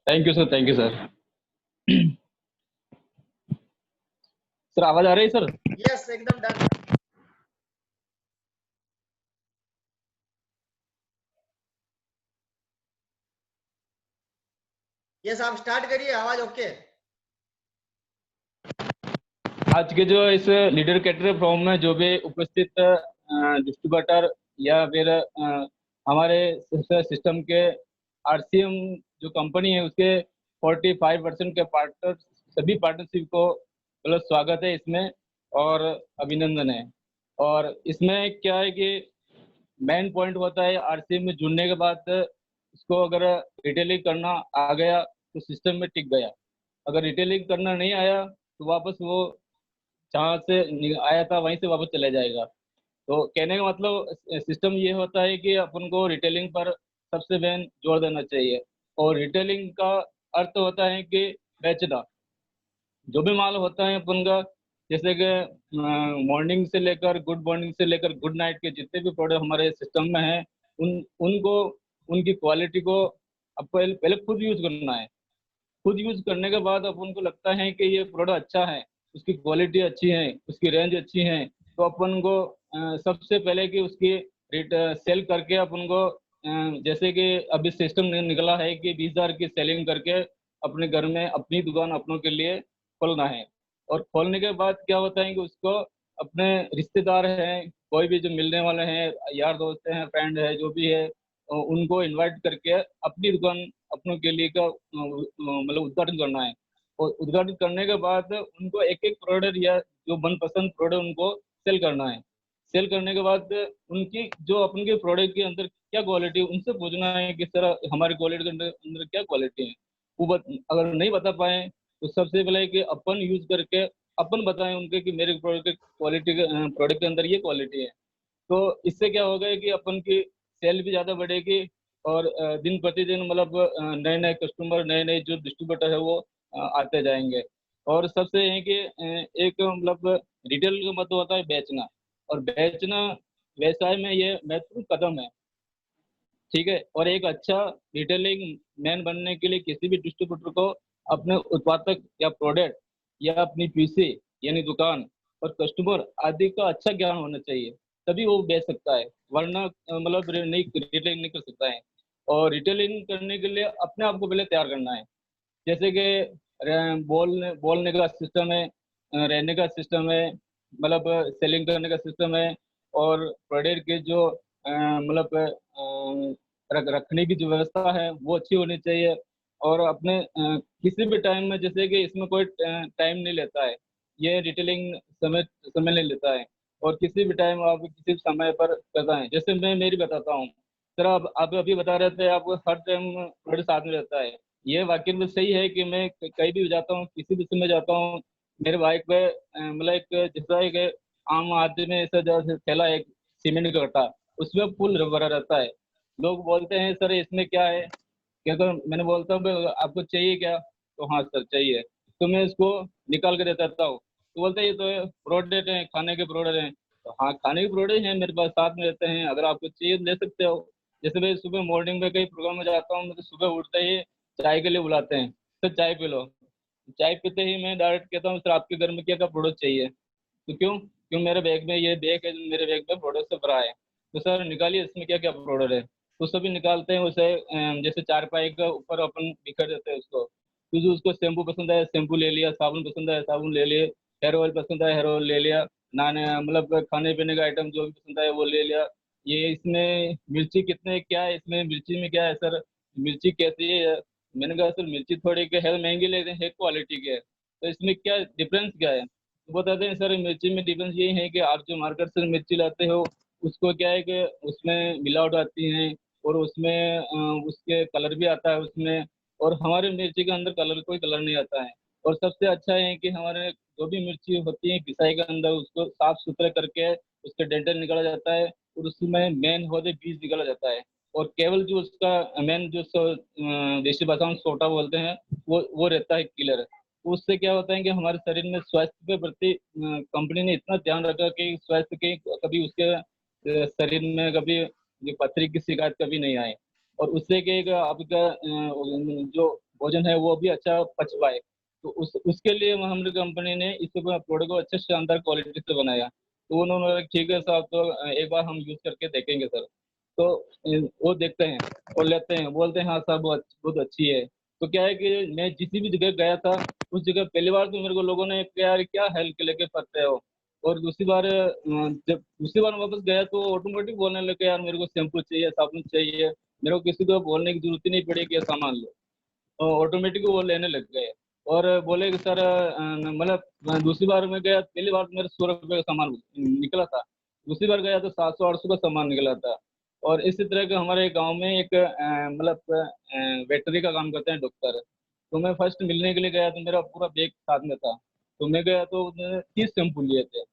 Thank you sir, thank you sir. Sir आवाज आ रही है सर? यस, एकदम डन। यस, आप स्टार्ट करिए, आवाज ओके। आज के जो इस लीडर कैटेगरी फॉर्म में जो भी उपस्थित डिस्ट्रीब्यूटर या फिर हमारे सिस्टम के आरसीएम जो कंपनी है उसके 45% के पार्टनर, सभी पार्टनरशिप को मतलब स्वागत है इसमें और अभिनंदन है। और इसमें क्या है कि मेन पॉइंट होता है आरसीएम में जुड़ने के बाद उसको अगर रिटेलिंग करना आ गया तो सिस्टम में टिक गया, अगर रिटेलिंग करना नहीं आया तो वापस वो जहाँ से आया था वहीं से वापस चला जाएगा। तो कहने का मतलब सिस्टम ये होता है कि अपन को रिटेलिंग पर सबसे मेन जोर देना चाहिए। और रिटेलिंग का अर्थ होता है कि बेचना। जो भी माल होता है अपन का, जैसे कि मॉर्निंग से लेकर गुड मॉर्निंग से लेकर गुड नाइट के जितने भी प्रोडक्ट हमारे सिस्टम में हैं, उनको उनकी क्वालिटी को अब पहले पहले खुद यूज करना है। खुद यूज करने के बाद अब उनको लगता है कि ये प्रोडक्ट अच्छा है, उसकी क्वालिटी अच्छी है, उसकी रेंज अच्छी है, तो अपन को सबसे पहले कि उसकी रेट सेल करके अपन को जैसे कि अभी सिस्टम निकला है कि 20,000 की सेलिंग करके अपने घर में अपनी दुकान अपनों के लिए खोलना है। और खोलने के बाद क्या होता है कि उसको अपने रिश्तेदार हैं, कोई भी जो मिलने वाले हैं, यार दोस्त हैं, फ्रेंड है, जो भी है, उनको इनवाइट करके अपनी दुकान अपनों के लिए का मतलब उद्घाटन करना है। और उद्घाटन करने के बाद उनको एक एक प्रोडक्ट या जो मनपसंद प्रोडक्ट उनको सेल करना है। सेल करने के बाद उनकी जो अपन के प्रोडक्ट के अंदर क्या क्वालिटी, उनसे पूछना है कि सर हमारी क्वालिटी के अंदर अंदर क्या क्वालिटी है। अगर नहीं बता पाए तो सबसे पहले कि अपन यूज करके अपन बताएं उनके कि मेरे प्रोडक्ट क्वालिटी के प्रोडक्ट के अंदर ये क्वालिटी है। तो इससे क्या होगा कि अपन की सेल भी ज़्यादा बढ़ेगी और दिन प्रतिदिन मतलब नए नए कस्टमर, नए नए जो डिस्ट्रीब्यूटर है वो आते जाएंगे। और सबसे है कि एक मतलब रिटेल का मतलब होता है बेचना, और बेचना व्यवसाय में ये महत्वपूर्ण कदम है। ठीक है। और एक अच्छा रिटेलिंग मैन बनने के लिए किसी भी डिस्ट्रीब्यूटर को अपने उत्पादक या प्रोडक्ट या अपनी पीसी यानी दुकान और कस्टमर आदि का अच्छा ज्ञान होना चाहिए, तभी वो बेच सकता है। वरना मतलब नहीं, रिटेलिंग नहीं कर सकता है। और रिटेलिंग करने के लिए अपने आप को पहले तैयार करना है। जैसे कि बोलने बोलने का सिस्टम है, रहने का सिस्टम है, मतलब सेलिंग करने का सिस्टम है, और प्रोडक्ट के जो मतलब रखने की जो व्यवस्था है वो अच्छी होनी चाहिए। और अपने किसी भी टाइम में, जैसे कि इसमें कोई टाइम नहीं लेता है, ये रिटेलिंग समय समय नहीं लेता है, और किसी भी टाइम आप किसी भी समय पर करता है। जैसे मैं मेरी बताता हूँ सर, आप अभी बता रहे थे आप हर टाइम थोड़े साथ में रहता है। ये वाकई में सही है कि मैं कहीं भी जाता हूँ, किसी भी समय जाता हूँ, मेरे बाइक पे मतलब एक जैसा एक आम आदमी में ऐसा जैसे थैला एक सीमेंट का कट्टा, उसमें फुल भरा रहता है। लोग बोलते हैं सर इसमें क्या है, क्या तो मैंने बोलता हूँ "भाई, आपको चाहिए क्या?" तो हाँ सर चाहिए। तो मैं इसको निकाल के दे देता हूँ, तो बोलते हैं ये तो प्रोडक्ट है, खाने के प्रोडक्ट हैं। तो हाँ खाने के प्रोडक्ट हैं, मेरे पास साथ में रहते हैं, अगर आपको चाहिए तो ले सकते हो। जैसे मैं सुबह मॉर्निंग में कहीं प्रोग्राम में जाता हूँ, तो सुबह उठते ही चाय के लिए बुलाते हैं, सर चाय पी लो। चाय पीते ही मैं डायरेक्ट कहता हूँ सर आपके घर में क्या क्या प्रोडक्ट चाहिए। तो क्यों मेरे बैग में ये बैग है, मेरे बैग में प्रोडक्ट से भरा है। तो सर निकालिए इसमें क्या क्या प्रोडक्ट है। तो सभी निकालते हैं उसे, जैसे चारपाई के ऊपर अपन बिखर देते हैं उसको। क्योंकि उसको शैम्पू पसंद है शैम्पू ले लिया, साबुन पसंद है साबुन ले लिए, हेयर ऑयल पसंद है हेयर ऑयल ले लिया, नाने मतलब खाने पीने का आइटम जो भी पसंद है वो ले लिया। ये इसमें मिर्ची कितने क्या है, इसमें मिर्ची में क्या है सर, मिर्ची कैसी है। मैंने कहा सर मिर्ची थोड़ी के है महंगी, लेते हैं क्वालिटी के है, तो इसमें क्या डिफरेंस क्या है। तो बताते हैं सर मिर्ची में डिफरेंस यही है कि आप जो मार्केट से मिर्ची लाते हो उसको क्या है कि उसमें मिलावट आती है, और उसमें उसके कलर भी आता है उसमें, और हमारे मिर्ची के अंदर कलर कोई कलर नहीं आता है। और सबसे अच्छा है कि हमारे जो भी मिर्ची होती है पिसाई के अंदर उसको साफ सुथरा करके उसके डेंटल निकाला जाता है, और उसमें मेन होते बीज निकाला जाता है। और केवल जो उसका मेन जो देसी भाषा में सोटा बोलते हैं वो रहता है क्लियर। तो उससे क्या होता है कि हमारे शरीर में स्वास्थ्य के प्रति कंपनी ने इतना ध्यान रखा कि स्वास्थ्य के कभी उसके शरीर में कभी ये पथरी की शिकायत कभी नहीं आए। और उससे क्या है कि आपका जो भोजन है वो भी अच्छा पच पाए। तो उसके लिए हमारी कंपनी ने इस प्रोडक्ट को अच्छे शानदार क्वालिटी से बनाया। तो उन्होंने बोला, ठीक है साहब, तो एक बार हम यूज़ करके देखेंगे सर। तो वो देखते हैं और लेते हैं, बोलते हैं हाँ साहब बहुत अच्छी है। तो क्या है कि मैं जिस भी जगह गया था, उस जगह पहली बार तो मेरे को लोगों ने कहा, यार क्या हेल्थ लेके फंसते हो। और जब दूसरी बार वापस गया तो ऑटोमेटिक बोलने लगे, यार मेरे को शैम्पू चाहिए, साबुन चाहिए। मेरे को किसी को बोलने की जरूरत ही नहीं पड़ी कि ये सामान लो, ऑटोमेटिक वो लेने लग गए। और बोले कि सर मतलब दूसरी बार मैं गया, पहली बार तो मेरे 100 रुपये का सामान निकला था, दूसरी बार गया तो 700-800 का सामान निकला था। और इसी तरह के हमारे गांव में एक मतलब वेटरी का काम करते हैं डॉक्टर। तो मैं फर्स्ट मिलने के लिए गया तो मेरा पूरा बैग साथ में था। तो मैं गया तो उन्होंने 30 शैम्पू लिए थे।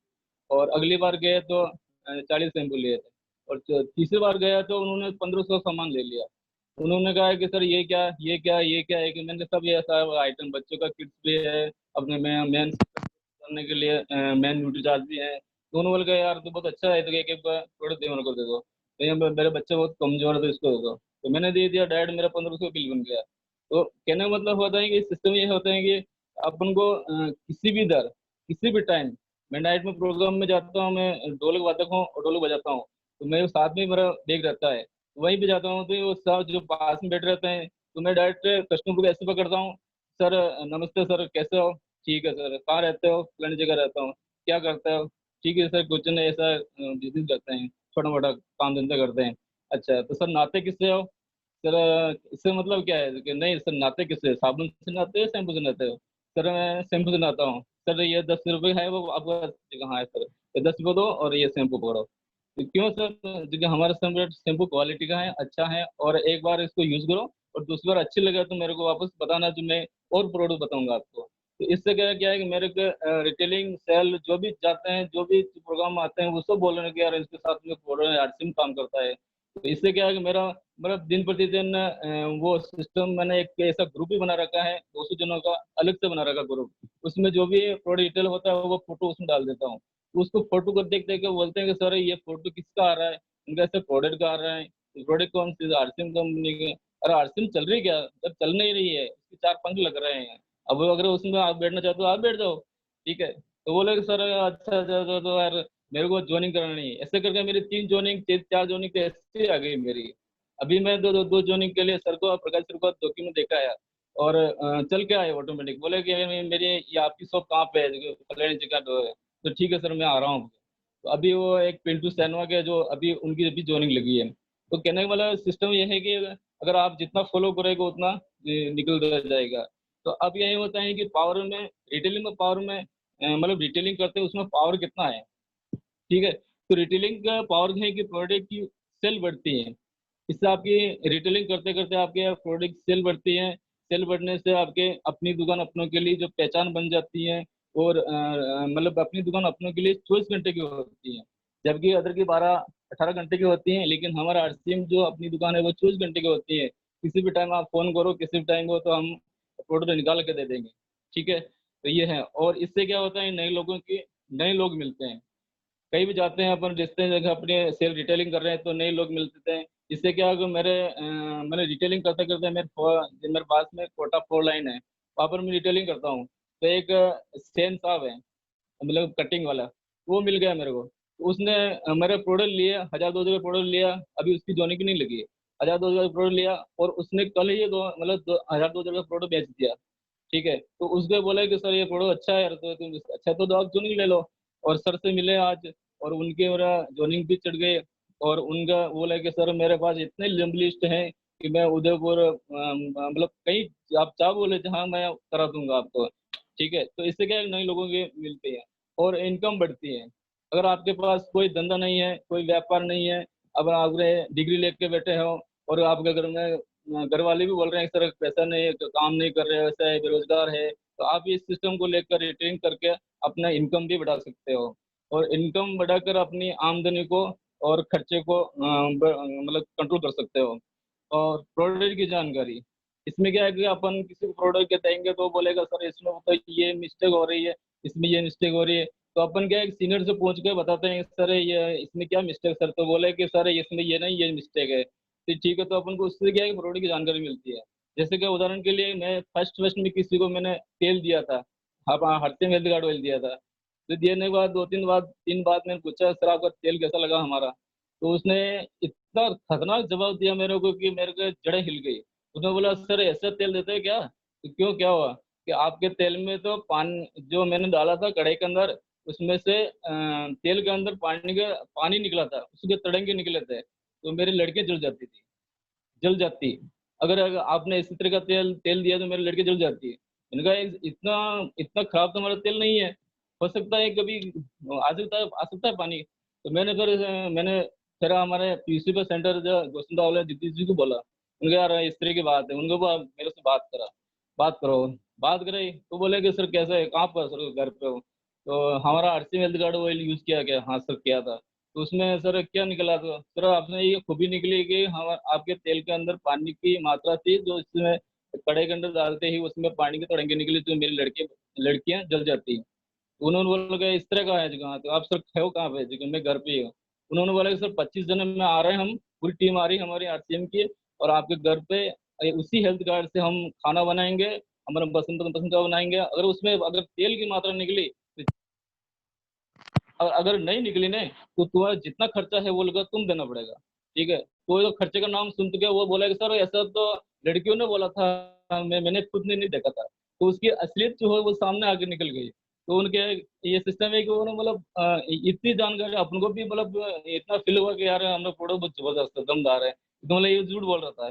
और अगली बार गए तो 40 शैम्पू लिए थे। और तीसरी बार गया तो उन्होंने 1500 सामान ले लिया। उन्होंने कहा कि सर ये क्या, ये क्या, ये क्या है, कि मैंने सब ये सारा आइटम, बच्चों का किट्स भी है, अपने में मेन करने के लिए मेन न्यूट्रीचार्ज भी है। तो उन्होंने बोला यार तो बहुत अच्छा है, तो एक एक प्रोडक्ट दे, मेरे को दे दो। तो ये मेरे बच्चे बहुत कमजोर है तो इसको दे दो। तो मैंने दे दिया, डायरेक्ट मेरा 1500 बिल बन गया। तो कहने का मतलब होता है कि सिस्टम ये होता है कि अपन को किसी भी दर, किसी भी टाइम, मैं नाइट में प्रोग्राम में जाता हूँ, मैं ढोलक वादक हूँ और ढोलक बजाता हूँ, तो मेरे साथ में मेरा बैग रहता है, वहीं पे जाता हूँ तो वो सब जो पास में बैठे रहते हैं, तो मैं डायरेक्ट कस्टमर को ऐसे पकड़ता हूँ, सर नमस्ते सर, कैसे हो, ठीक है सर, कहाँ रहते हो, फलानी जगह रहता हूँ, क्या करते हो, ठीक है सर, कुछ नहीं, ऐसा बिजनेस करते हैं, छोटा मोटा काम धंधा करते हैं। अच्छा तो सर नहाते किससे हो, सर इससे मतलब क्या है, कि नहीं सर नहाते किससे, साबुन से नहाते हो, शैम्पू से नहाते हो, सर मैं शैम्पू से नहाता हूँ। सर ये 10 रुपये है वो आपका, कहाँ है सर, ये 10 रुपये दो और ये शैम्पू पकड़ो। तो क्यों सर, क्योंकि हमारा शैम्पू क्वालिटी का है, अच्छा है, और एक बार इसको यूज करो और दूसरी बार अच्छी लगे तो मेरे को वापस बताना, जो मैं और प्रोडक्ट बताऊंगा आपको। तो इससे क्या है कि मेरे को रिटेलिंग सेल जो भी जाते हैं, जो भी प्रोग्राम आते हैं, वो सब बोल रहे हैं कि यार इसके साथ में प्रोडक्ट आरसिम काम करता है। तो इससे क्या है कि मेरा मतलब दिन प्रतिदिन वो सिस्टम, मैंने एक ऐसा ग्रुप भी बना रखा है 200 जनों का, अलग से बना रखा ग्रुप। उसमें जो भी प्रोडक्ट डिटेल होता है वो फोटो उसमें डाल देता हूँ। तो उसको फोटो को देख देख के बोलते हैं कि सर ये फोटो किसका आ रहा है, उनका ऐसे प्रोडक्ट का आ रहा है, प्रोडक्ट कौन सी, आरसिम कंपनी के। अरे आरसिम चल रही क्या, जब चल नहीं रही है, उसके 4 पंख लग रहे हैं। अब अगर उसमें आप बैठना चाहते हो आप बैठ जाओ, ठीक है। तो बोले कि सर अच्छा अच्छा, तो यार मेरे को ज्वाइनिंग करानी है, ऐसे करके मेरी 3 ज्वाइनिंग, 4 ज्वाइनिंग तो ऐसे आ गई मेरी। अभी मैं दो ज्वाइनिंग के लिए सर को, प्रकाश सर को डॉक्यूमेंट देखा है। और चल के आए ऑटोमेटिक, बोले कि मेरी ये आपकी शॉप कहाँ पे है, फलानी जगह पे है। तो ठीक है सर मैं आ रहा हूँ। तो अभी वो एक पिंटू सैनवा के, जो अभी उनकी अभी ज्वाइनिंग लगी है। तो कहने का मतलब सिस्टम ये है कि अगर आप जितना फॉलो करोगे उतना निकल जाएगा। तो अब यही होता है कि पावर में, रिटेलिंग में पावर में, मतलब रिटेलिंग करते हैं उसमें पावर कितना है, ठीक है। तो रिटेलिंग का पावर है कि प्रोडक्ट की सेल बढ़ती है, इससे आपकी रिटेलिंग करते करते आपके प्रोडक्ट सेल बढ़ती है। सेल बढ़ने से आपके अपनी दुकान अपनों के लिए जो पहचान बन जाती है। और मतलब अपनी दुकान अपनों के लिए 24 घंटे की होती है, जबकि अदर की 12-18 घंटे की होती है, लेकिन हमारा आरसीएम जो अपनी दुकान है वो 24 घंटे की होती है। किसी भी टाइम आप फोन करो, किसी भी टाइम हो, तो हम प्रोडक्ट निकाल के दे देंगे, ठीक है। तो ये है, और इससे क्या होता है, नए लोगों की, नए लोग मिलते हैं, कहीं भी जाते हैं अपन रिश्ते जगह अपने सेल रिटेलिंग कर रहे हैं तो नए लोग मिलते हैं। इससे क्या होगा, मैंने रिटेलिंग करते करते मेरे पास में कोटा 4 लाइन है, वहाँ पर मैं रिटेलिंग करता हूँ। तो एक सेन साहब है, मतलब कटिंग वाला, वो मिल गया मेरे को। तो उसने मेरे प्रोडक्ट लिए, 1000-2000 का प्रोडक्ट लिया, अभी उसकी जोनी की नहीं लगी है। 1000-2000 का प्रोडक्ट लिया और उसने कल ही दो मतलब 1000-2000 का प्रोडक्ट बेच दिया, ठीक है। तो उसको बोला कि सर ये प्रोडक्ट अच्छा है यार, तो तुम अच्छा तो आप जोनिंग ले लो। और सर से मिले आज, और उनके मेरा जोनिंग भी चढ़ गए। और उनका बोला कि सर मेरे पास इतने लंबी लिस्ट है कि मैं उदयपुर मतलब कहीं आप चाह बोले जहाँ मैं करा दूंगा आपको, ठीक है। तो इससे क्या है, नए लोगों के मिलते हैं और इनकम बढ़ती है। अगर आपके पास कोई धंधा नहीं है, कोई व्यापार नहीं है, अब आपने डिग्री लेके बैठे हो और आपके घर में घर वाले भी बोल रहे हैं सर पैसा नहीं है, तो काम नहीं कर रहे हो, ऐसा है, बेरोजगार है, तो आप इस सिस्टम को लेकर रिटेन करके अपना इनकम भी बढ़ा सकते हो। और इनकम बढ़ाकर अपनी आमदनी को और खर्चे को मतलब कंट्रोल कर सकते हो। और प्रोडक्ट की जानकारी, इसमें क्या है कि अपन किसी को प्रोडक्ट के देंगे तो वो बोलेगा सर इसमें तो ये मिस्टेक हो रही है, इसमें ये मिस्टेक हो रही है। तो अपन क्या है, सीनियर से पूछ के बताते हैं सर ये इसमें क्या मिस्टेक, सर तो बोले कि सर इसमें ये नहीं, ये मिस्टेक है, तो ठीक है। तो अपन को उससे क्या है, प्रोडक्ट की जानकारी मिलती है। जैसे कि उदाहरण के लिए मैं फर्स्ट फर्स्ट में किसी को मैंने तेल दिया था, हाँ हरसिम हेल्थ गार्ड ऑयल दिया था। तो देने के बाद 2 3 बार मैंने पूछा सर आपका तेल कैसा लगा हमारा, तो उसने इतना खतरनाक जवाब दिया मेरे को कि मेरे को जड़ें हिल गई। उसने बोला सर ऐसा तेल देते हैं क्या? तो क्यों क्या हुआ? कि आपके तेल में तो पानी जो मैंने डाला था कढ़ाई के अंदर, उसमें से तेल के अंदर पानी निकला था, उसके तड़ंगे निकले थे, तो मेरी लड़कियां जल जाती। अगर आपने इसी तरह का तेल तेल दिया तो मेरी लड़की जल जाती है। मैंने कहा इतना इतना खराब तो हमारा तेल नहीं है, हो सकता है कभी आ सकता है पानी। तो मैंने फिर हमारे पीसी पे सेंटर जो गोविंदा वाले दीदी जी को बोला, उनके यार इस तरह की बात है, उनको बोला, मेरे से बात करो। बात कराई तो बोले कि सर कैसे है, कहाँ पर सर घर पे हो? तो हमारा RC health card oil use किया क्या? हाँ सर किया था। तो उसमें सर क्या निकला? तो सर आपने ये खूबी निकली कि हम आपके तेल के अंदर पानी की मात्रा थी, जो इसमें कढ़ाई के अंदर डालते ही उसमें पानी के तड़ंगे निकले, तो मेरी लड़कियां जल जाती। उन्होंने बोला कि इस तरह का है जगह, तो आप सर हो कहाँ पे? जगह मैं घर पे ही हूँ। उन्होंने बोला कि सर 25 जने में आ रहे हैं, हम पूरी टीम आ रही है हमारी आरसीएम की, और आपके घर पे उसी हेल्थ कार्ड से हम खाना बनाएंगे, हमारा पसंद पसंद का बनाएंगे। अगर तेल की मात्रा निकली तो, और अगर नहीं निकली ने, तो तुम्हारा जितना खर्चा है वो लगा तुम देना पड़ेगा। ठीक है? तो वो खर्चे का नाम सुन के वो बोला कि सर ऐसा तो लड़कियों ने बोला था, मैंने खुद ने नहीं देखा था। तो उसकी असलियत जो है वो सामने आके निकल गई। तो उनके ये सिस्टम है कि उन्होंने मतलब इतनी जानकारी अपन को भी मतलब इतना फील हुआ कि यार हमारा प्रोडक्ट बहुत जबरदस्त है, दमदार है, तो मतलब ये झूठ बोल रहा था।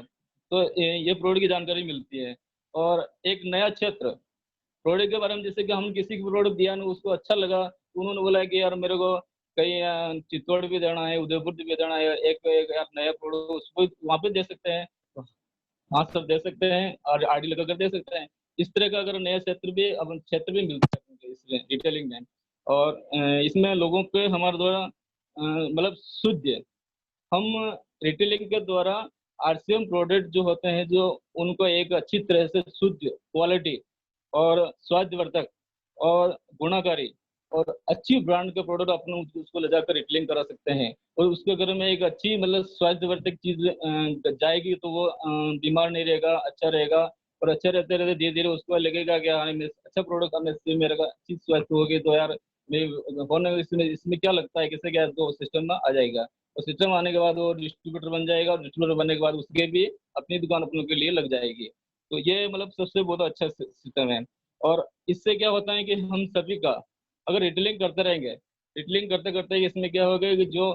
तो ये प्रोडक्ट की जानकारी मिलती है। और एक नया क्षेत्र प्रोडक्ट के बारे में, जैसे कि हम किसी को प्रोडक्ट दिया ना, उसको अच्छा लगा, तो उन्होंने बोला कि यार मेरे को कहीं चित्तौड़ भी देना है, उदयपुर भी देना है, एक यार नया प्रोडक्ट उसको वहाँ पे दे सकते हैं। हाँ सर दे सकते हैं, और आरडी लगा कर दे सकते हैं। इस तरह का अगर नया क्षेत्र भी अब क्षेत्र भी मिलता है अपने को इसमें रिटेलिंग में। और इसमें लोगों के हमारे द्वारा मतलब शुद्ध हम रिटेलिंग के द्वारा आरसीएम प्रोडक्ट जो होते हैं, जो उनको एक अच्छी तरह से शुद्ध क्वालिटी और स्वास्थ्यवर्धक और गुणकारी और अच्छी ब्रांड के प्रोडक्ट अपने उसको ले जाकर रिटेलिंग करा सकते हैं। और उसके अगर में एक अच्छी मतलब स्वास्थ्यवर्धक चीज जाएगी, तो वो बीमार नहीं रहेगा, अच्छा रहेगा। और अच्छा रहते रहते धीरे धीरे उसको लगेगा कि हाँ मैं अच्छा प्रोडक्ट आने से मेरे का अच्छी स्वास्थ्य होगी, तो यार मैं होने इसमें इसमें क्या लगता है कैसे क्या, तो सिस्टम में आ जाएगा। और सिस्टम आने के बाद वो डिस्ट्रीब्यूटर बन जाएगा, और डिस्ट्रीब्यूटर बनने के बाद उसके भी अपनी दुकान अपनों के लिए लग जाएगी। तो ये मतलब सबसे बहुत अच्छा सिस्टम है। और इससे क्या होता है कि हम सभी का अगर रिटेलिंग करते रहेंगे, रिटेलिंग करते करते इसमें क्या होगा कि जो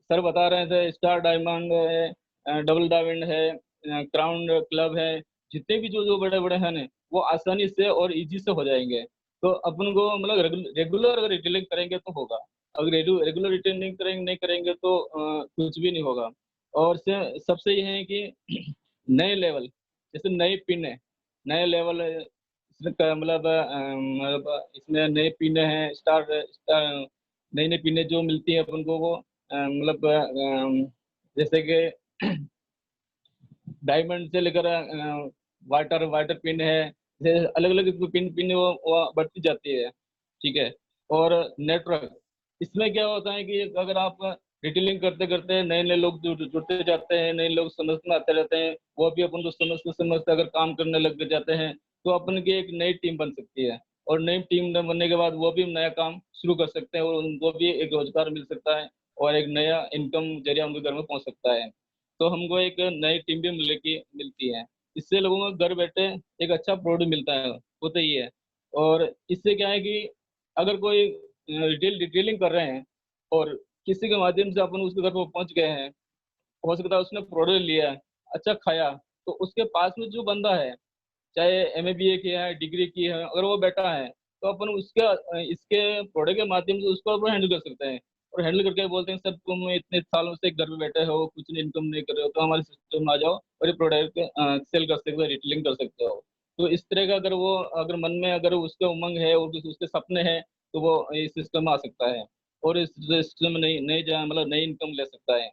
सर बता रहे थे स्टार डायमंड है, डबल डायमंड है, क्राउन क्लब है, जितने भी जो जो बड़े बड़े हैं ना, वो आसानी से और इजी से हो जाएंगे। तो अपन को मतलब रेगुलर अगर रिटेलिंग करेंगे तो होगा। अगर रेगुलर रिटेलिंग करेंगे नहीं करेंगे तो कुछ भी नहीं होगा। और सबसे ये है कि नए लेवल, जैसे नई पिन है, नए लेवल इसमें मतलब इसमें नए पिने हैं, स्टार स्टार नई नई पिने जो मिलती है अपन को वो मतलब जैसे कि डायमंड से लेकर वाटर वाटर पिन है, जैसे अलग अलग पिन वो बढ़ती जाती है। ठीक है? और नेटवर्क, इसमें क्या होता है कि अगर आप रिटेलिंग करते करते नए नए लोग जुड़ते जाते हैं, नए लोग समझ में आते रहते हैं, वो भी अपन को समझते समझते अगर काम करने लग जाते हैं, तो अपन की एक नई टीम बन सकती है। और नई टीम बनने के बाद वो भी नया काम शुरू कर सकते हैं, और उनको भी एक रोजगार मिल सकता है, और एक नया इनकम जरिया उनके घर में पहुंच सकता है। तो हमको एक नई टीम भी मिलती है। इससे लोगों को घर बैठे एक अच्छा प्रोडक्ट मिलता है, वो तो ये है। और इससे क्या है कि अगर कोई रिटेलिंग कर रहे हैं, और किसी के माध्यम से अपन उसके घर पर पहुंच गए हैं, हो सकता है उसने प्रोडक्ट लिया है, अच्छा खाया, तो उसके पास में जो बंदा है, चाहे एमए बीए किया है, डिग्री की है, अगर वो बैठा है, तो अपन इसके प्रोडक्ट के माध्यम से उसको अपन हैंडल कर सकते हैं। और हैंडल करके बोलते हैं सर तुम इतने सालों से घर पे बैठे हो, कुछ इनकम नहीं कर रहे हो, तो हमारे सिस्टम में आ जाओ और ये प्रोडक्ट सेल कर सकते हो, रिटेलिंग कर सकते हो। तो इस तरह का अगर मन में अगर उसके उमंग है और उसके सपने हैं, तो वो इस सिस्टम में आ सकता है, और इस सिस्टम में नई नई मतलब नई इनकम ले सकता है।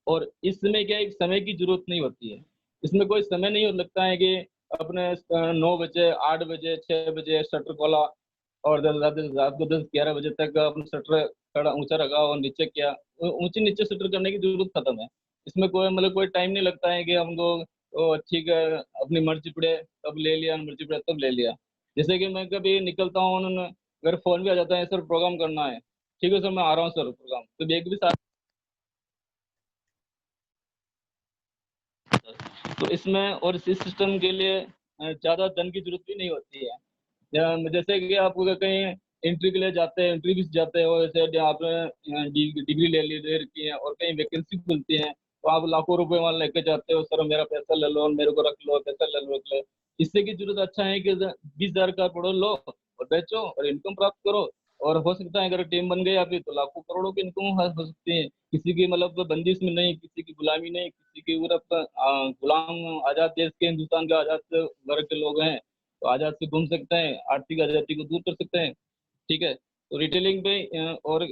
और इसमें क्या है, एक समय की जरूरत नहीं होती है, इसमें कोई समय नहीं लगता है कि अपने 9 बजे 8 बजे 6 बजे शटर खोला, और रात को 10 11 बजे तक अपना शटर खड़ा ऊंचा रखा और नीचे किया। ऊंचे नीचे शटर करने की जरूरत खत्म है। इसमें कोई मतलब कोई टाइम नहीं लगता है कि हमको तो ठीक है, अपनी मर्जी पड़े तब ले लिया, मर्जी पड़े तब ले लिया। जैसे कि मैं कभी निकलता हूँ, उन्होंने अगर फोन भी आ जाता है, सर प्रोग्राम करना है, ठीक है सर मैं आ रहा हूँ सर प्रोग्राम, तो एक भी साथ। तो इसमें और इस सिस्टम के लिए ज्यादा धन की जरूरत भी नहीं होती है। जैसे कि आप अगर कहीं एंट्री के लिए जाते हैं, इंटरव्यू जाते हो, जैसे आपने डिग्री ले रखी है और कहीं वैकेंसी खुलती है, तो आप लाखों रुपए वहां लेके जाते हो, सर मेरा पैसा ले लो, मेरे को रख लो, पैसा ले लो, रख लो। इससे की जरूरत अच्छा है कि 20,000 का प्रोडक्ट लो और बेचो और इनकम प्राप्त करो। और हो सकता है अगर टीम बन गई आपकी तो लाखों करोड़ों की इनकम हो सकती है। किसी की मतलब बंदिश में नहीं, किसी की गुलामी नहीं, किसी की पूरा गुलाम, आजाद देश के, हिंदुस्तान के आजाद वर्ग के लोग हैं, तो आजाद से घूम सकते हैं, आर्थिक आजादी को दूर कर सकते हैं। ठीक है, तो रिटेलिंग पे और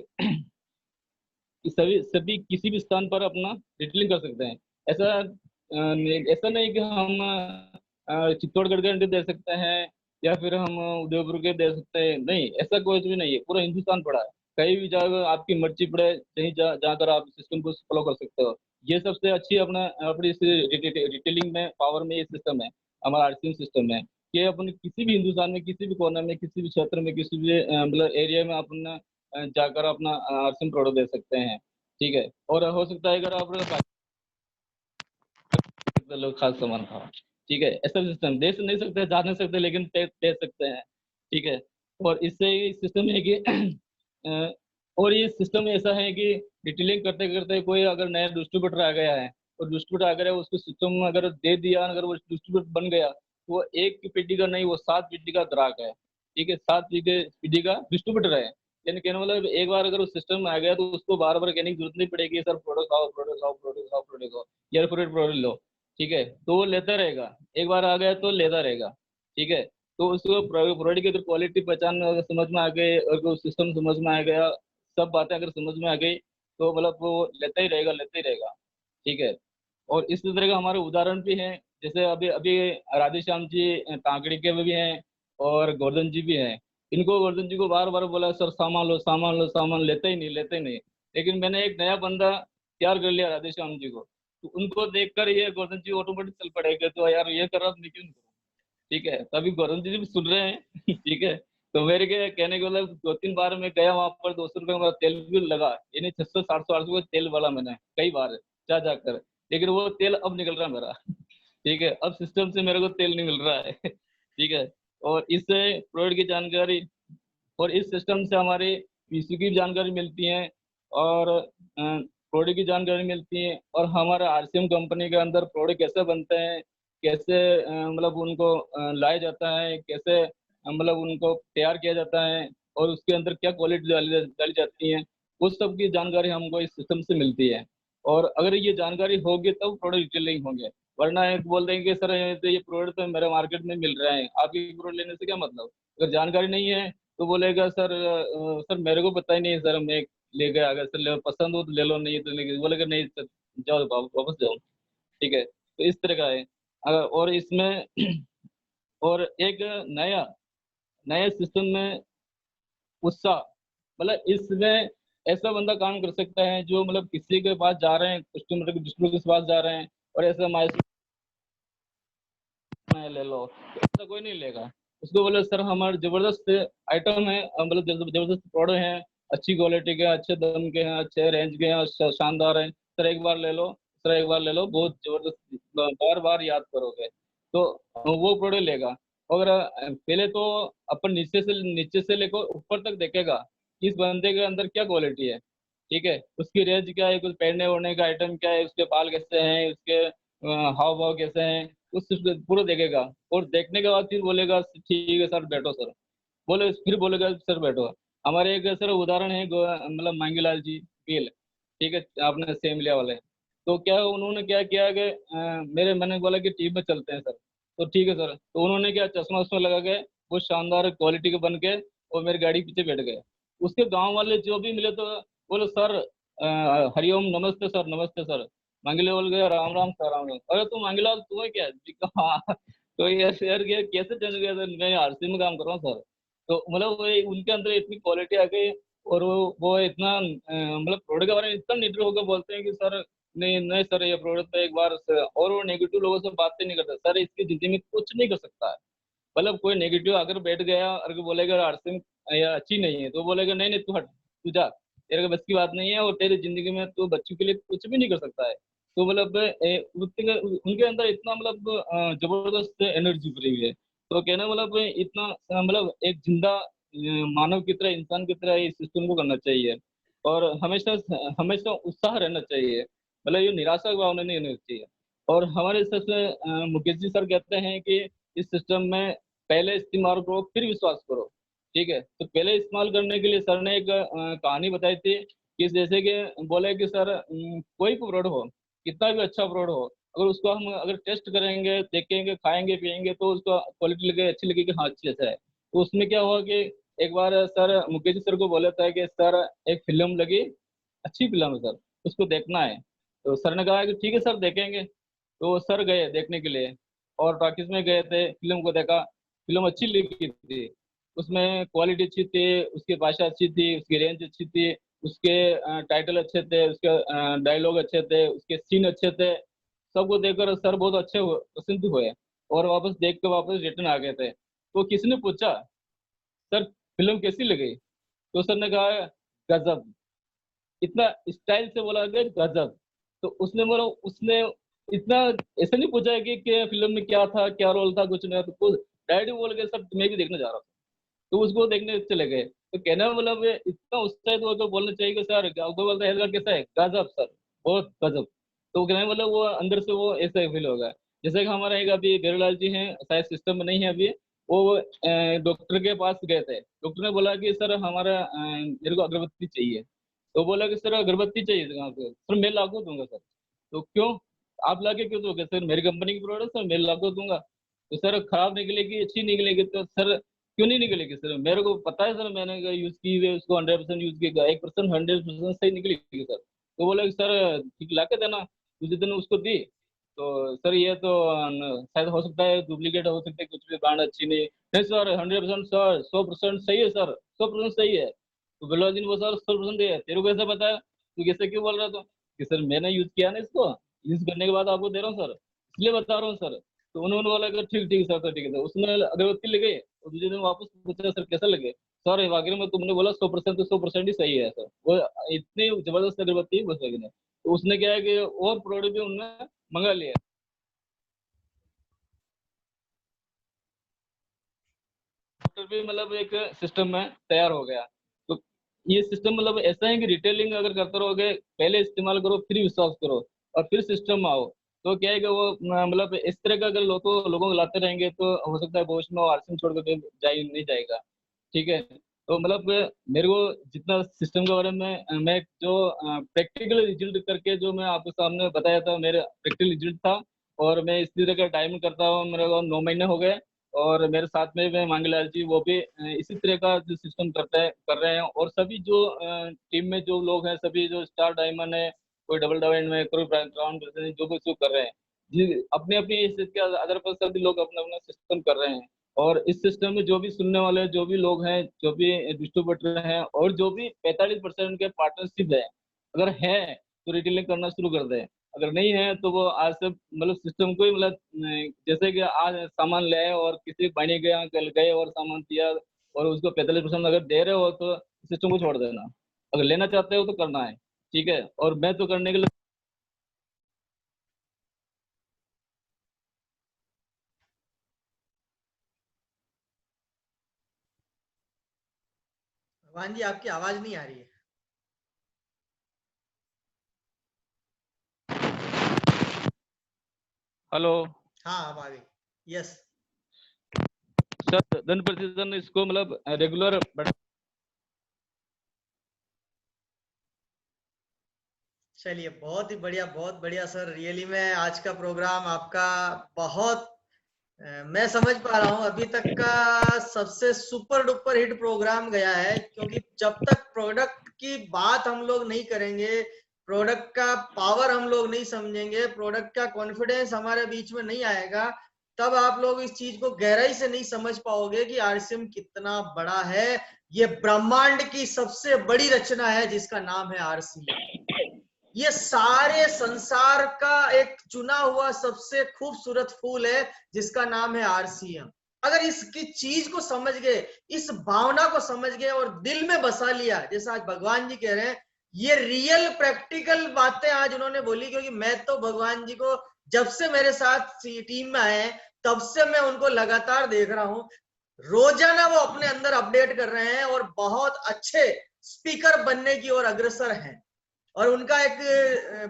सभी सभी किसी भी स्थान पर अपना रिटेलिंग कर सकते हैं। ऐसा नहीं कि हम चित्तौड़गढ़ के अंदर दे सकते हैं या फिर हम उदयपुर के दे सकते हैं, नहीं, ऐसा कुछ भी नहीं है, पूरा हिंदुस्तान पड़ा है। कहीं भी जाकर आपकी मर्जी पड़े, कहीं जाकर आप सिस्टम को फॉलो कर सकते हो। ये सबसे अच्छी अपना अपनी रिटेलिंग में पावर में ये सिस्टम है, हमारा आरसीएम सिस्टम है, कि अपन किसी भी हिंदुस्तान में, किसी भी कोने में, किसी भी क्षेत्र में, किसी भी मतलब एरिया में अपन जाकर अपना आरसीएम प्रोडक्ट दे सकते हैं। ठीक है, और हो सकता है अगर आप लोग खास सामान खाओ, ठीक है, ऐसा सिस्टम दे नहीं सकते, जा नहीं सकते, लेकिन दे सकते हैं। ठीक है, और इससे सिस्टम है कि अ, और ये सिस्टम ऐसा है कि डिटेलिंग करते करते कोई अगर नया डिस्ट्रीब्यूटर आ गया है, और डिस्ट्रीब्यूटर अगर है उसको सिस्टम अगर दे दिया, अगर वो डिस्ट्रीब्यूटर बन गया, तो वो एक पीढ़ी का नहीं, वो 7 पीढ़ी का ग्राहक है। ठीक है, 7 पीढ़ी का डिस्ट्रीब्यूटर है। यानी कहने मतलब एक बार अगर उस सिस्टम में आ गया तो उसको बार बार कहने की जरूरत नहीं पड़ेगी, सर प्रोडक्ट आओ, प्रोडक्ट आओ, प्रोडक्ट आओ, प्रोडक्ट आओ, या प्रोडक्ट लो। ठीक है, तो वो लेता रहेगा, एक बार आ गया तो लेता रहेगा। ठीक है, तो उसको प्रोडक्ट की अगर क्वालिटी पहचान अगर समझ में आ गई, और सिस्टम समझ में आ गया, सब बातें अगर समझ में आ गई, तो मतलब वो लेता ही रहेगा, लेता ही रहेगा। ठीक है, और इस तरह का हमारे उदाहरण भी हैं। जैसे अभी अभी राधेश्याम जी कांकड़ी के भी हैं, और गोवर्धन जी भी हैं। इनको गोवर्धन जी को बार बार बोला, सर सामान लो, सामान लो, सामान, लेते ही नहीं, लेते ही नहीं। लेकिन मैंने एक नया बंदा तैयार कर लिया राधेश्याम जी को, तो उनको देखकर ये गोवर्धन जी ऑटोमेटिक चल पड़ेगा, तो यार ये कर रहा मैं क्यों नहीं करूं। ठीक है, तभी गोवर्धन जी भी सुन रहे हैं। ठीक है, तो मेरे के कहने के मतलब 2-3 बार मैं गया वहां पर, 200 रुपये का मेरा तेल भी लगा, यानी 600, 700, 800 का तेल वाला मैंने कई बार जा जाकर, लेकिन वो तेल अब निकल रहा है मेरा। ठीक है, अब सिस्टम से मेरे को तेल नहीं मिल रहा है। ठीक है, और इससे प्रोडक्ट की जानकारी, और इस सिस्टम से हमारे पीसी की जानकारी मिलती है, और प्रोडक्ट की जानकारी मिलती है, और हमारे आरसीएम कंपनी के अंदर प्रोडक्ट कैसे बनते हैं, कैसे मतलब उनको लाया जाता है, कैसे मतलब उनको तैयार किया जाता है, और उसके अंदर क्या क्वालिटी डाली जाती है, उस सब की जानकारी हमको इस सिस्टम से मिलती है। और अगर ये जानकारी होगी तब प्रोडक्ट डिटेलिंग होंगे, वरना एक बोल देंगे सर ये प्रोडक्ट तो मेरे मार्केट में मिल रहा है, आपकी प्रोडक्ट लेने से क्या मतलब। अगर जानकारी नहीं है तो बोलेगा सर सर मेरे को पता ही नहीं है सर, मैं लेके आ गया सर, पसंद हो तो ले लो, नहीं तो नहीं, बोलेगा नहीं सर, जाओ वापस जाओ। ठीक है, तो इस तरह का है। और इसमें और एक नया नया सिस्टम में उत्साह, मतलब इसमें ऐसा बंदा काम कर सकता है जो मतलब किसी के पास जा रहे हैं, कस्टमर के डिस्ट्रीब्यूटर के पास जा रहे हैं, और ऐसा ले लो, तो ऐसा कोई नहीं लेगा। उसको बोले सर हमारे जबरदस्त आइटम है, मतलब जबरदस्त प्रोडक्ट हैं, अच्छी क्वालिटी के, अच्छे दाम के हैं, अच्छे रेंज के हैं, और शानदार हैं, सर एक बार ले लो, सर एक बार ले लो, बहुत जबरदस्त, बार बार याद करोगे। तो वो प्रोडक्ट लेगा। अगर पहले तो अपन नीचे से लेकर ऊपर तक देखेगा कि इस बंदे के अंदर क्या क्वालिटी है। ठीक है, उसकी रेंज क्या है, कुछ पहनने ओढ़ने का आइटम क्या है, उसके बाल कैसे हैं, उसके हाव भाव कैसे हैं, उस पूरा देखेगा। और देखने के बाद फिर बोलेगा ठीक है सर बैठो सर, बोले फिर बोलेगा सर बैठो। हमारे एक सर उदाहरण है मतलब मांगीलाल जी पील, ठीक है, आपने सेम लिया वाले। तो क्या उन्होंने क्या किया कि मैंने बोला कि टीम में चलते हैं सर, तो ठीक है सर, तो उन्होंने क्या चश्मा वश्मा लगा के वो शानदार क्वालिटी के बन के और मेरी गाड़ी के पीछे बैठ गए। उसके गांव वाले जो भी मिले तो बोले सर हरिओम, नमस्ते सर, नमस्ते सर। मांगीलाल बोल गया राम राम सर, राम राम। अरे तू मांगीलाल तू है क्या जी? कहा हाँ। तो ये शेयर किया कैसे चल गया सर, मैं आरसी में काम कर रहा हूँ सर। तो मतलब वो उनके अंदर इतनी क्वालिटी आ गई, और वो इतना मतलब प्रोडक्ट के बारे में इतना निडर होकर बोलते हैं कि सर नहीं नहीं सर, ये प्रोडक्ट एक बार और वो नेगेटिव लोगों से बात ही नहीं करता सर, इसकी जिंदगी में कुछ नहीं कर सकता है। मतलब कोई नेगेटिव अगर बैठ गया और बोलेगा आरसीएम या अच्छी नहीं है, तो बोलेगा नहीं नहीं तू हट, तू जा, तेरे को बस की बात नहीं है, और तेरी जिंदगी में तू बच्चों के लिए कुछ भी नहीं कर सकता है। तो मतलब उनके अंदर इतना मतलब जबरदस्त एनर्जी भरी हुई है। तो कहना मतलब इतना मतलब एक जिंदा मानव की तरह, इंसान की तरह इस सिस्टम को करना चाहिए। और हमेशा हमेशा उत्साह रहना चाहिए, मतलब ये निराशा की भावना नहीं रहनी चाहिए। और हमारे सर मुकेश जी सर कहते हैं कि इस सिस्टम में पहले इस्तेमाल करो फिर विश्वास करो। ठीक है, तो पहले इस्तेमाल करने के लिए सर ने एक कहानी बताई थी कि जैसे कि बोले कि सर कोई भी प्रोडक्ट हो, कितना भी अच्छा प्रोडक्ट हो, अगर उसको हम अगर टेस्ट करेंगे, देखेंगे, खाएंगे पिएंगे, तो उसका क्वालिटी लगे, अच्छी लगेगी, हाँ अच्छी अच्छा है। तो उसमें क्या हुआ कि एक बार सर मुकेश जी सर को बोला था कि सर एक फिल्म लगी, अच्छी फिल्म है सर, उसको देखना है। तो सर ने कहा कि ठीक है सर देखेंगे। तो सर गए देखने के लिए, और टॉकीज में गए थे, फिल्म को देखा, फिल्म अच्छी लगी थी। उसमें क्वालिटी अच्छी थी, उसकी भाषा अच्छी थी, उसकी रेंज अच्छी थी, उसके टाइटल अच्छे थे, उसके डायलॉग अच्छे थे, उसके सीन अच्छे थे। सबको देखकर सर बहुत अच्छे पसंद हुए, और वापस देख के वापस रिटर्न आ गए थे। तो किसी ने पूछा सर फिल्म कैसी लगी, तो सर ने कहा गजब, इतना स्टाइल से बोला गया गजब। तो उसने बोला, उसने इतना ऐसा नहीं पूछा है कि फिल्म में क्या था, क्या रोल था, कुछ नहीं, तो कुछ डायरेक्ट बोल के सर मैं भी देखने जा रहा हूँ। तो उसको देखने चले गए। तो कहना मतलब ये इतना उत्साहित होकर बोलना चाहिए कि सर आपको बोलता है "हेलमेट कैसा है, गजब सर, बहुत गजब"। तो कहना मतलब वो अंदर से वो ऐसा फील होगा। जैसे कि हमारा एक अभी बेरोलाल जी हैं, शायद सिस्टम में नहीं है अभी, वो डॉक्टर के पास गए थे। डॉक्टर ने बोला कि सर हमारा मेरे को अगरबत्ती चाहिए। तो बोला कि सर अगरबत्ती चाहिए कहाँ से, सर मैं ला के दूंगा सर। तो क्यों, आप ला के क्यों दोगे सर, मेरी कंपनी की प्रोडक्ट सर मैं ला के दूंगा। तो सर खराब निकलेगी अच्छी निकलेगी, तो सर क्यों नहीं निकलेगी सर, मेरे को पता है सर, मैंने यूज की हुई है उसको, 100% यूज किया, 1% 100% सही निकलेगी सर। तो बोले सर ठीक ला के देना। दूसरे दिन उसको दी। तो सर ये तो शायद हो सकता है डुप्लीकेट हो सकता है, कुछ भी ब्रांड अच्छी नहीं। नहीं सर 100% सर, 100% सही है सर, 100% सही है। तो बिल्ला जी ने वो सर 100% है, तेरे को कैसे पता है, तू कैसे क्यों बोल रहा था, कि सर मैंने यूज किया ना इसको, यूज करने के बाद आपको दे रहा हूँ सर, इसलिए बता रहा हूँ सर। तो उन्होंने बोला कि ठीक ठीक सर, ठीक है सर। उसने अगरबत्ती ले गई, और दूसरे दिन वापस पूछा सर कैसा लगे, सर वाकई में तुमने बोला 100% तो 100% ही सही है सर, वो इतनी जबरदस्त अगरबत्ती बस लगी नहीं। तो उसने क्या है कि और प्रोडक्ट भी उन्होंने मंगा लिया। सॉफ्टवेयर भी मतलब एक सिस्टम में तैयार हो गया। तो ये सिस्टम मतलब ऐसा है कि रिटेलिंग अगर करते रहोगे, पहले इस्तेमाल करो फिर विश्वास करो, और फिर सिस्टम में आओ। तो क्या है कि वो मतलब इस तरह का अगर लोगों को लाते रहेंगे, तो हो सकता है भविष्य में वो आरसीएम छोड़कर कहीं नहीं जाएगा। ठीक है, तो मतलब मेरे को जितना सिस्टम के बारे में मैं जो प्रैक्टिकल रिजल्ट करके जो मैं आपके सामने बताया था, मेरा प्रैक्टिकल रिजल्ट था। और मैं इसी तरह का टाइम करता हूँ, मेरे को 9 महीने हो गए। और मेरे साथ में मांगलाल जी, वो भी इसी तरह का जो सिस्टम कर रहे हैं। और सभी जो टीम में जो लोग हैं, सभी जो स्टार डायमंड है, कोई डबल डायमंड में, कोई ब्राउन जो भी इसको कर रहे हैं जी, अपने अपने इसके आधार पर सभी लोग अपना अपना सिस्टम कर रहे हैं। और इस सिस्टम में जो भी सुनने वाले जो भी लोग हैं, जो भी डिस्ट्रीब्यूटर हैं, और जो भी 45% के पार्टनरशिप है, अगर है तो रिटेलिंग करना शुरू कर दें। अगर नहीं है तो वो आज से मतलब सिस्टम को ही मतलब जैसे कि आज सामान ले आए और किसी बने गया, कल गए और सामान दिया, और उसको 45% अगर दे रहे हो, तो सिस्टम को छोड़ देना। अगर लेना चाहते हो तो करना है। ठीक है, और मैं तो करने के लिए। भगवान जी आपकी आवाज नहीं आ रही है। हेलो हाँ अब आ गई। यस। सर, धन प्रतिशत इसको मतलब रेगुलर। चलिए बहुत बढ़िया सर, रियली में आज का प्रोग्राम आपका बहुत मैं समझ पा रहा हूँ अभी तक का सबसे सुपर डुपर हिट प्रोग्राम गया है। क्योंकि जब तक प्रोडक्ट की बात हम लोग नहीं करेंगे, प्रोडक्ट का पावर हम लोग नहीं समझेंगे, प्रोडक्ट का कॉन्फिडेंस हमारे बीच में नहीं आएगा, तब आप लोग इस चीज को गहराई से नहीं समझ पाओगे कि आरसीएम कितना बड़ा है। ये ब्रह्मांड की सबसे बड़ी रचना है जिसका नाम है आरसीएम। ये सारे संसार का एक चुना हुआ सबसे खूबसूरत फूल है जिसका नाम है आरसीएम। अगर इसकी चीज को समझ गए, इस भावना को समझ गए और दिल में बसा लिया, जैसा आज भगवान जी कह रहे हैं, ये रियल प्रैक्टिकल बातें आज उन्होंने बोली। क्योंकि मैं तो भगवान जी को जब से मेरे साथ टीम में आए तब से मैं उनको लगातार देख रहा हूं। रोजाना वो अपने अंदर अपडेट कर रहे हैं और बहुत अच्छे स्पीकर बनने की ओर अग्रसर हैं। और उनका एक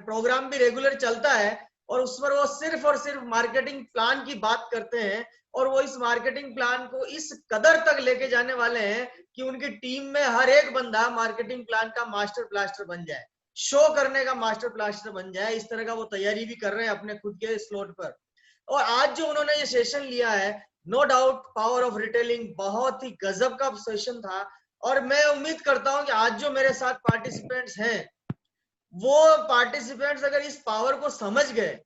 प्रोग्राम भी रेगुलर चलता है और उस पर वो सिर्फ और सिर्फ मार्केटिंग प्लान की बात करते हैं। और वो इस मार्केटिंग प्लान को इस कदर तक लेके जाने वाले हैं कि उनकी टीम में हर एक बंदा मार्केटिंग प्लान का मास्टर प्लास्टर बन जाए, शो करने का मास्टर प्लास्टर बन जाए। इस तरह का वो तैयारी भी कर रहे हैं अपने खुद के स्लॉट पर। और आज जो उन्होंने ये सेशन लिया है, no doubt power of retailing, बहुत ही गजब का सेशन था। और मैं उम्मीद करता हूं कि आज जो मेरे साथ पार्टिसिपेंट्स हैं, वो पार्टिसिपेंट्स अगर इस पावर को समझ गए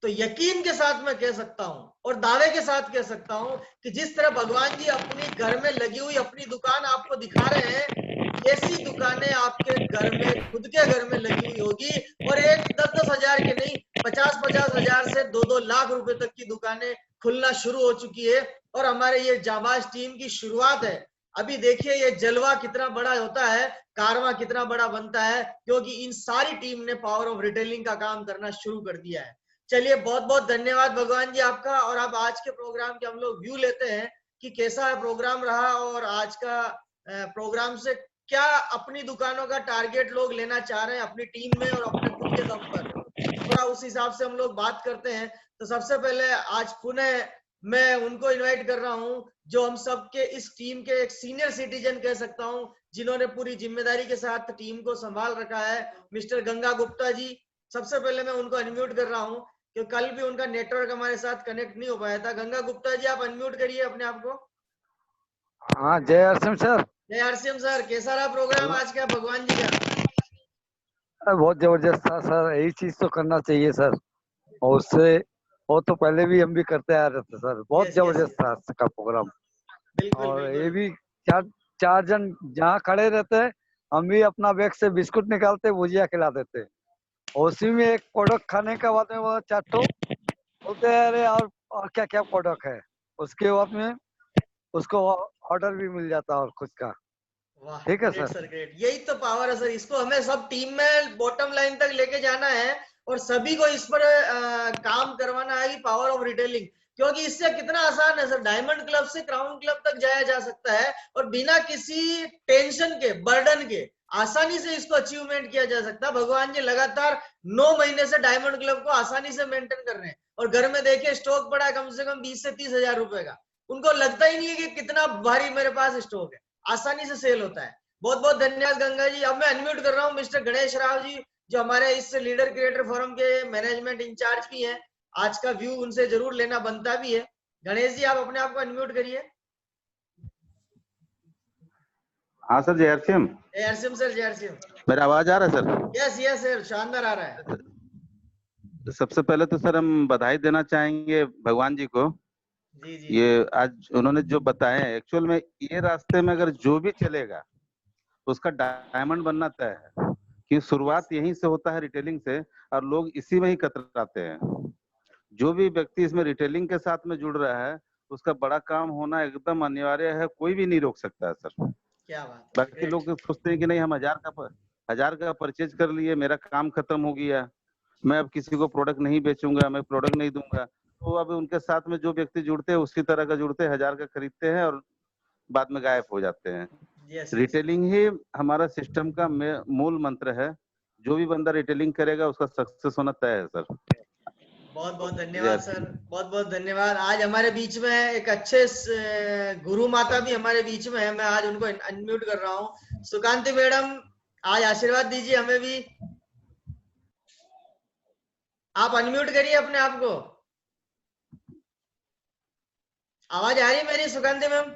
तो यकीन के साथ मैं कह सकता हूं और दावे के साथ कह सकता हूं कि जिस तरह भगवान जी अपनी घर में लगी हुई अपनी दुकान आपको दिखा रहे हैं, ऐसी दुकानें आपके घर में, खुद के घर में लगी हुई होगी। और एक 10-10 हजार के नहीं, 50-50 हजार से 2-2 लाख रुपए तक की दुकानें खुलना शुरू हो चुकी है। और हमारे ये जाबाज टीम की शुरुआत है। अभी देखिए ये जलवा कितना बड़ा होता है, कारवा कितना बड़ा बनता है, क्योंकि इन सारी टीम ने पावर ऑफ रिटेलिंग का काम करना शुरू कर दिया है। चलिए बहुत बहुत धन्यवाद भगवान जी आपका। और अब आज के प्रोग्राम के हम लोग व्यू लेते हैं कि कैसा प्रोग्राम रहा और आज का प्रोग्राम से क्या अपनी दुकानों का टारगेट लोग लेना चाह रहे हैं अपनी टीम में और अपने खुद के दम पर। थोड़ा उस हिसाब से हम लोग बात करते हैं। तो सबसे पहले आज पुनः मैं उनको इनवाइट कर रहा हूं जो हम सबके इस टीम के एक सीनियर सिटीजन कह सकता हूं, जिन्होंने पूरी जिम्मेदारी के साथ टीम को संभाल रखा है, मिस्टर गंगा गुप्ता जी। सबसे पहले मैं उनको अनम्यूट कर रहा हूं क्योंकि कल भी उनका नेटवर्क हमारे साथ कनेक्ट नहीं हो पाया था। गंगा गुप्ता जी, आप अनम्यूट करिए अपने आप को। हाँ, जय हरसिम सर। जय हरसिम सर, कैसा रहा प्रोग्राम आज का भगवान जी का? बहुत जबरदस्त था सर, यही चीज तो करना चाहिए सर। और उससे वो तो पहले भी हम भी करते आ रहे थे सर। बहुत यस यस जबरदस्त था आज का प्रोग्राम। बिल्कुल और ये बिल्कुल। भी चार चार जन जहाँ खड़े रहते हैं, हम भी अपना बैग से बिस्कुट निकालते, भुजिया खिला देते। उसी में एक प्रोडक्ट खाने के बाद में वो चाटो बोलते हैं, अरे और क्या क्या प्रोडक्ट है। उसके बाद में उसको ऑर्डर भी मिल जाता है और खुद का। वाह, ठीक है ग्रेट सर। Sir, great. यही तो पावर है सर, इसको हमें सब टीम में बॉटम लाइन तक लेके जाना है और सभी को इस पर काम करवाना है कि पावर ऑफ रिटेलिंग। क्योंकि इससे कितना आसान है सर, डायमंड क्लब से क्राउन क्लब तक जाया जा सकता है और बिना किसी टेंशन के, बर्डन के आसानी से इसको अचीवमेंट किया जा सकता है। भगवान जी लगातार 9 महीने से डायमंड क्लब को आसानी से मेंटेन कर रहे हैं और घर में देखिए स्टॉक पड़ा है कम से कम 20 से 30 हजार रुपए का। उनको लगता ही नहीं है कि कितना भारी मेरे पास स्टॉक है, आसानी से सेल होता है। बहुत बहुत धन्यवाद गंगा जी। अब मैं अनम्यूट कर रहा हूँ मिस्टर गणेश राव जी, जो हमारे इस लीडर क्रिएटर फोरम के मैनेजमेंट इंचार्ज भी हैं। आज का व्यू उनसे जरूर लेना बनता भी है। गणेश जी, आप अपने आप को अनम्यूट करिए। हाँ सर, जय हरसिम। जय हरसिम सर, जय हरसिम। मेरा आवाज आ रहा है सर? यस यस सर, शानदार आ रहा है। सबसे पहले तो सर हम बधाई देना चाहेंगे भगवान जी को। जी जी ये जी। आज उन्होंने जो बताए हैं, एक्चुअल में ये रास्ते में अगर जो भी चलेगा तो उसका डायमंड बनना तय है। कि शुरुआत यहीं से होता है, रिटेलिंग से, और लोग इसी में ही कतराते हैं। जो भी व्यक्ति इसमें रिटेलिंग के साथ में जुड़ रहा है, उसका बड़ा काम होना एकदम अनिवार्य है, कोई भी नहीं रोक सकता है सर। क्या बात है, बाकी ग्रेट। लोग सोचते हैं कि नहीं, हम हजार का परचेज कर लिए, मेरा काम खत्म हो गया, मैं अब किसी को प्रोडक्ट नहीं बेचूंगा, मैं प्रोडक्ट नहीं दूंगा। तो अब उनके साथ में जो व्यक्ति जुड़ते हैं उसी तरह का जुड़ते हैं, 1000 का खरीदते हैं और बाद में गायब हो जाते हैं। Yes yes. रिटेलिंग ही हमारा सिस्टम का मूल मंत्र है। जो भी बंदा रिटेलिंग करेगा उसका सक्सेस होना तय है सर। बहुत बहुत धन्यवाद जय सर, बहुत बहुत धन्यवाद। आज हमारे बीच में एक अच्छे गुरु माता भी हमारे बीच में है। मैं आज उनको अनम्यूट कर रहा हूँ। सुकांति मैडम, आज आशीर्वाद दीजिए हमें भी। आप अनम्यूट करिए अपने आप को। आवाज आ रही है मेरी सुकांति मैम?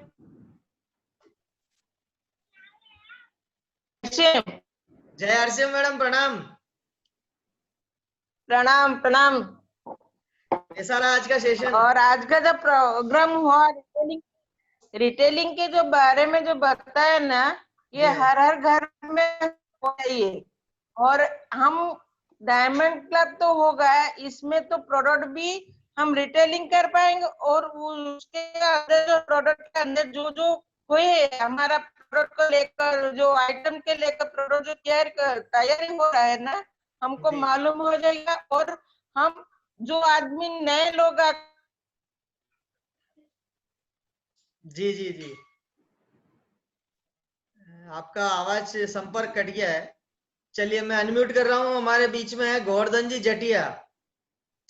जय हरसिम मैडम, प्रणाम। प्रणाम प्रणाम। कैसा रहा आज का सेशन? और आज का जो प्रोग्राम हुआ रिटेलिंग के जो बारे में जो बताया ना, ये जी। हर हर घर में होना चाहिए। और हम डायमंड क्लब तो होगा, इसमें तो प्रोडक्ट भी हम रिटेलिंग कर पाएंगे और उसके अंदर जो प्रोडक्ट के अंदर जो जो हुए हमारा प्रोडक्ट को लेकर, जो आइटम के लेकर प्रोडक्ट जो तैयारी हो रहा है ना, हमको जी। मालूम हो जाएगा। और हम जो आदमी नए लोग जी जी जी, आपका आवाज संपर्क कट गया है। चलिए मैं अनम्यूट कर रहा हूँ। हमारे बीच में है गोवर्धन जी जटिया।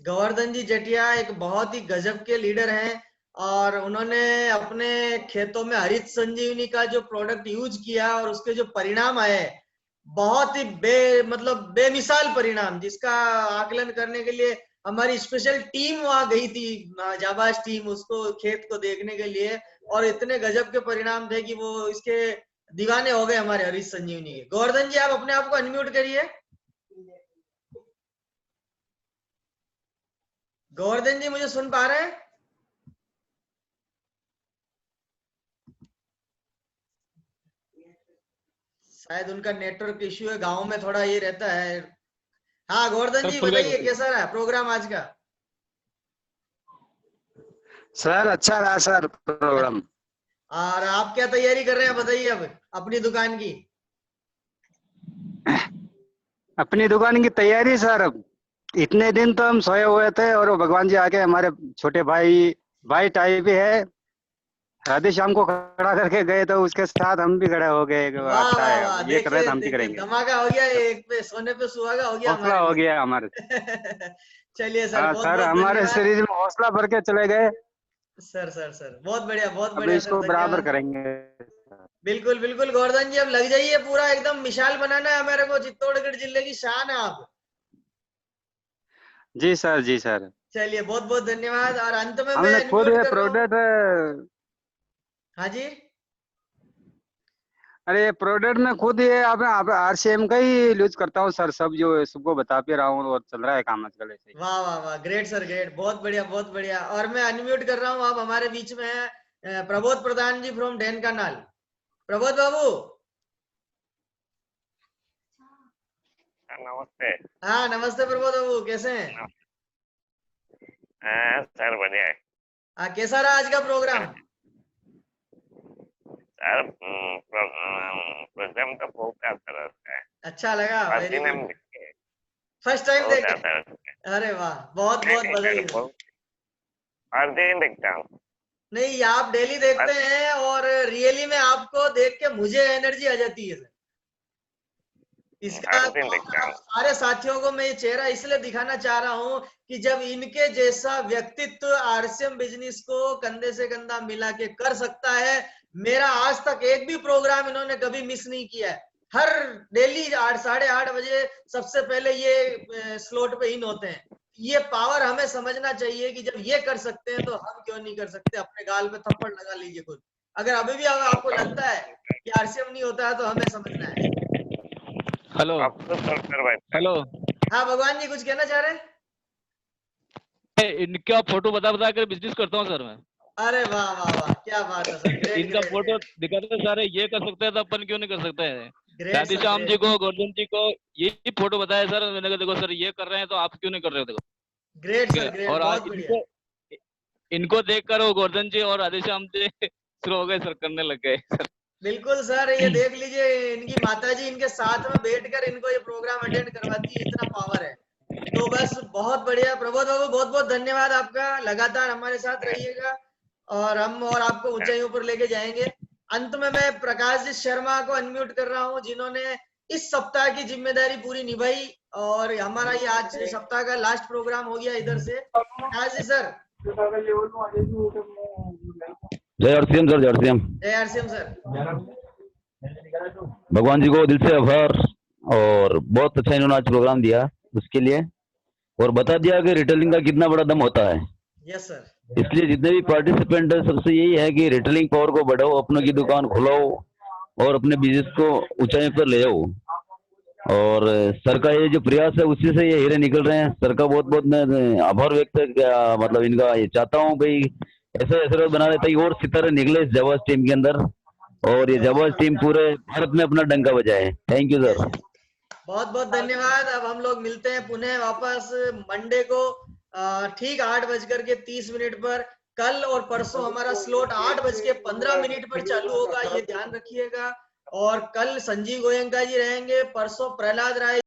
गोवर्धन जी जटिया एक बहुत ही गजब के लीडर हैं और उन्होंने अपने खेतों में हरित संजीवनी का जो प्रोडक्ट यूज किया और उसके जो परिणाम आए, बहुत ही मतलब बेमिसाल परिणाम, जिसका आकलन करने के लिए हमारी स्पेशल टीम वहां गई थी, जाबाज टीम, उसको खेत को देखने के लिए। और इतने गजब के परिणाम थे कि वो इसके दीवाने हो गए हमारे हरीश संजीवनी के। गोवर्धन जी, आप अपने आप को अनम्यूट करिए। गोवर्धन जी, मुझे सुन पा रहे हैं? शायद उनका नेटवर्क इश्यू है, गांव में थोड़ा ये रहता है। हाँ गोवर्धन जी, बताइए कैसा रहा प्रोग्राम आज का? सर अच्छा रहा सर प्रोग्राम। और आप क्या तैयारी कर रहे हैं, बताइए अब अपनी दुकान की। अपनी दुकान की तैयारी सर, अब इतने दिन तो हम सोए हुए थे और वो भगवान जी आके हमारे छोटे भाई टाइप ही है, राधे श्याम को खड़ा करके गए तो उसके साथ हम भी खड़े हो गए। वाह अच्छा वाह है, वाह, ये कर रहे देखिए तो हम भी देखिए, करेंगे। धमाका हो गया, एक पे सोने पे सुहागा हो गया हौसला हमारे हो लिए। गया हमारे। चलिए सर, हाँ बहुत सर, बहुत हमारे धन्यवाद। शरीर में हौसला भर के चले गए। सर बहुत अब बढ़िया सर, इसको बराबर धन्यवाद। करेंगे। बिल्कुल बिल्कुल गोवर्धन जी, अब लग जाइए, पूरा एकदम मिसाल बनाना है मेरे को, चित्तौड़गढ़ जिले की शान है आप। जी सर, जी सर। चलिए बहुत बहुत धन्यवाद। और अंत में मैं हमने खुद अनम्यूट ये कर रहा हूँ। प्रोडक्ट, हाँ जी, अरे ये प्रोडक्ट में खुद ये आप आरसीएम का ही यूज करता हूँ सर, सब जो सबको बता भी रहा हूँ और चल रहा है काम आजकल ऐसे ही। वाह वाह वाह, ग्रेट सर ग्रेट, बहुत बढ़िया बहुत बढ़िया। और मैं अनम्यूट कर रहा हूँ, अब हमारे बीच में है प्रबोध प्रधान जी फ्रॉम ढेनकानाल। प्रबोध बाबू। नमस्ते। हाँ नमस्ते प्रबोध बाबू, कैसे हैं? सर बढ़िया है कैसा रहा आज का प्रोग्राम? सर। प्रोग्राम तो बहुत अच्छा रहता है। अच्छा लगा, वेरी दिन हम गुड। देखे, फर्स्ट टाइम बहुत देखे? अच्छा रहता है। अरे वाह, बहुत नहीं बहुत नहीं बधाई सर, हो। बहुत हर दिन देखता हूँ। नहीं, आप डेली देखते हैं और रियली में आपको देख के मुझे एनर्जी आ जाती है सर। इसका हर दिन तो देखता आप हूँ। सारे साथियों को मैं ये चेहरा इसलिए दिखाना चाह रहा हूँ कि जब इनके जैसा व्यक्तित्व आरसीएम बिजनेस को कंधे से कंधा मिला के कर सकता है, मेरा आज तक एक भी प्रोग्राम इन्होंने कभी मिस नहीं किया है। हर डेली 8 साढ़े 8 बजे सबसे पहले ये स्लॉट पे इन होते हैं। ये पावर हमें समझना चाहिए कि जब ये कर सकते हैं तो हम क्यों नहीं कर सकते। अपने गाल पे थप्पड़ लगा लीजिए खुद। अगर अभी भी आपको लगता है कि आरसीएम नहीं होता है तो हमें समझना है। हेलो अब तो सर भाई, हेलो, हाँ भगवान जी, कुछ कहना चाह रहे हैं? इनका फोटो बता बता कर बिजनेस करता हूँ सर मैं। अरे वाह वाह वाह, क्या बात है सर, ग्रेट इनका ग्रेट फोटो ग्रेट दिखाते थे सारे, ये कर सकते हैं तो अपन क्यों नहीं कर सकते हैं। Great Radhe sir Shyam ji great को, गोवर्धन जी को यही फोटो बताया सर मैंने कहा देखो सर ये कर रहे हैं तो आप क्यों नहीं कर रहे हो, देखो ग्रेट ठीक सर है। ग्रेट, और बहुत आज बढ़िया। इनको इनको देखकर वो गोवर्धन जी और राधे श्याम जी शुरू हो गए सर, करने लग गए सर। बिल्कुल सर, ये देख लीजिए, इनकी माताजी इनके साथ में बैठकर इनको ये प्रोग्राम अटेंड करवाती है, इतना पावर है। तो बस बहुत बढ़िया प्रबोध बाबू, बहुत बहुत धन्यवाद आपका, लगातार हमारे साथ रहिएगा और हम और आपको ऊंचाइयों पर लेके जाएंगे। अंत में मैं प्रकाश जी शर्मा को अनम्यूट कर रहा हूं, जिन्होंने इस सप्ताह की जिम्मेदारी पूरी निभाई और हमारा ये आज सप्ताह का लास्ट प्रोग्राम हो गया इधर से। प्रकाश जी सर। जय आरसीएम सर, जय आरसीएम। जय आरसीएम सर। भगवान जी को दिल से आभार, और बहुत अच्छा इन्होंने आज प्रोग्राम दिया उसके लिए, और बता दिया कि रिटेलिंग का कितना बड़ा दम होता है। Yes sir. इसलिए जितने भी पार्टिसिपेंट है सबसे यही है कि रिटेलिंग पावर को बढ़ाओ, अपनों की दुकान खुलाओ और अपने बिजनेस को ऊंचाई पर ले आओ। और सर का ये जो प्रयास है उसी से ये हीरे निकल रहे हैं। सर का बहुत बहुत मैं आभार व्यक्त मतलब इनका ये चाहता हूँ भाई ऐसे ऐसे बना रहे ताकि और सितारे निकले इस जाबाज टीम के अंदर, और ये जाबाज टीम पूरे भारत में अपना डंका बजाए। Thank you sir. बहुत बहुत धन्यवाद। अब हम लोग मिलते हैं पुनः वापस मंडे को ठीक 8:30 पर। कल और परसों हमारा स्लॉट 8:15 पर चालू होगा, ये ध्यान रखिएगा। और कल संजीव गोयंका जी रहेंगे, परसों प्रहलाद राय